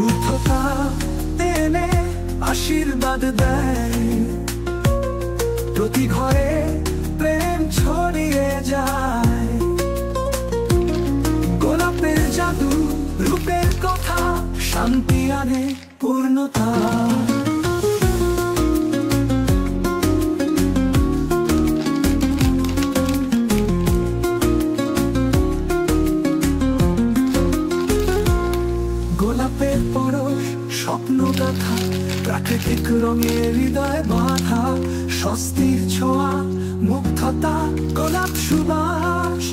শুদ্ধতা এনে আশীর্বাদ দেয়, প্রতি ঘরে প্রেম ছড়িয়ে যায়। গোলাপের জাদু, রূপের কথা, শান্তি আনে পূর্ণতা। গোলাপের পরশ, স্বপ্ন গাথা, প্রাকৃতিক রঙে হৃদয় বাঁধা, স্বস্তির ছোঁয়া, মুগ্ধতা, গোলাপ সুবাস।